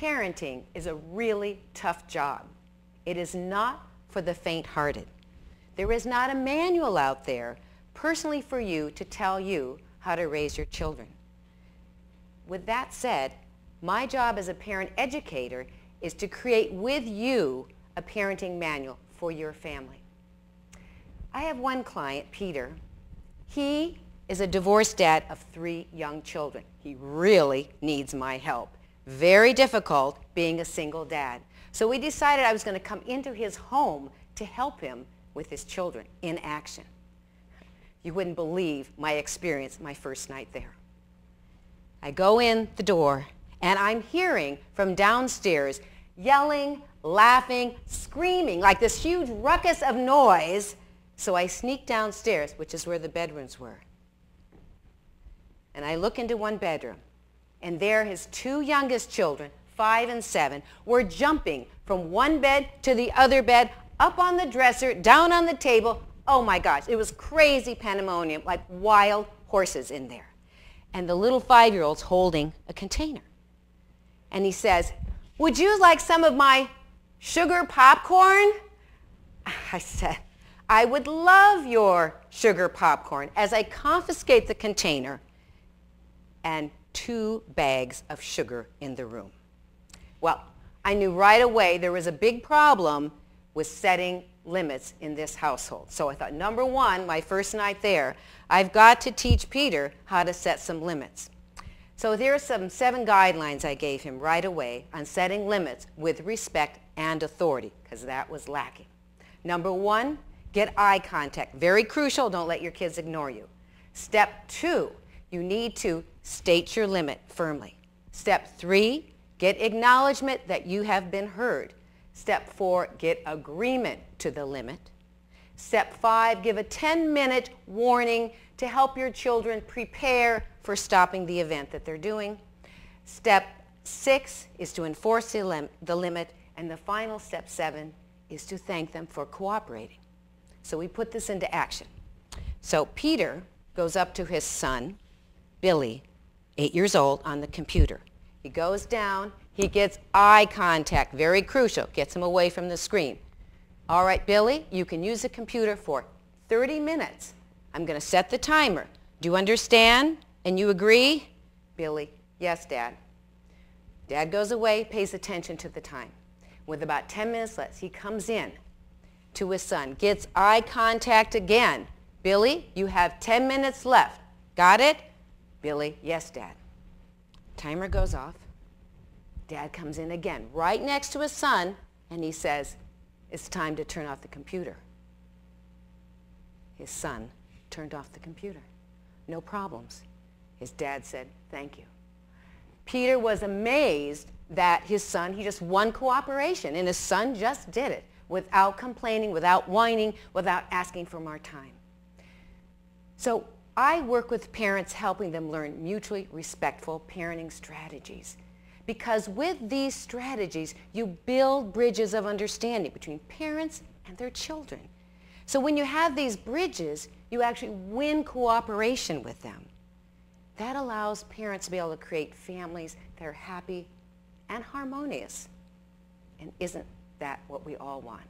Parenting is a really tough job. It is not for the faint-hearted. There is not a manual out there personally for you to tell you how to raise your children. With that said, my job as a parent educator is to create with you a parenting manual for your family. I have one client, Peter. He is a divorced dad of 3 young children. He really needs my help. Very difficult being a single dad. So we decided I was going to come into his home to help him with his children in action. You wouldn't believe my experience my first night there. I go in the door and I'm hearing from downstairs yelling, laughing, screaming, like this huge ruckus of noise. So I sneak downstairs, which is where the bedrooms were. And I look into one bedroom, and there his 2 youngest children, 5 and 7, were jumping from one bed to the other bed, up on the dresser, down on the table. Oh my gosh, it was crazy pandemonium, like wild horses in there. And the little 5-year-old's holding a container. And he says, "Would you like some of my sugar popcorn?" I said, "I would love your sugar popcorn," as I confiscate the container and 2 bags of sugar in the room. Well, I knew right away there was a big problem with setting limits in this household. So I thought, number 1, my first night there, I've got to teach Peter how to set some limits. So there are some 7 guidelines I gave him right away on setting limits with respect and authority, because that was lacking. Number 1, get eye contact. Very crucial. Don't let your kids ignore you. Step 2, you need to state your limit firmly. Step 3, get acknowledgement that you have been heard. Step 4, get agreement to the limit. Step 5, give a 10-minute warning to help your children prepare for stopping the event that they're doing. Step 6 is to enforce the limit. And the final step 7 is to thank them for cooperating. So we put this into action. So Peter goes up to his son, Billy, 8 years old, on the computer. He goes down, he gets eye contact, very crucial, gets him away from the screen. All right, Billy, you can use the computer for 30 minutes. I'm going to set the timer. Do you understand? And you agree? Billy, yes, Dad. Dad goes away, pays attention to the time. With about 10 minutes left, he comes in to his son, gets eye contact again. Billy, you have 10 minutes left. Got it? Billy, yes, Dad. Timer goes off. Dad comes in again, right next to his son, and he says, "It's time to turn off the computer." His son turned off the computer. No problems. His dad said, "Thank you." Peter was amazed that his son, he just won cooperation, and his son just did it without complaining, without whining, without asking for more time. So I work with parents helping them learn mutually respectful parenting strategies. Because with these strategies, you build bridges of understanding between parents and their children. So when you have these bridges, you actually win cooperation with them. That allows parents to be able to create families that are happy and harmonious. And isn't that what we all want?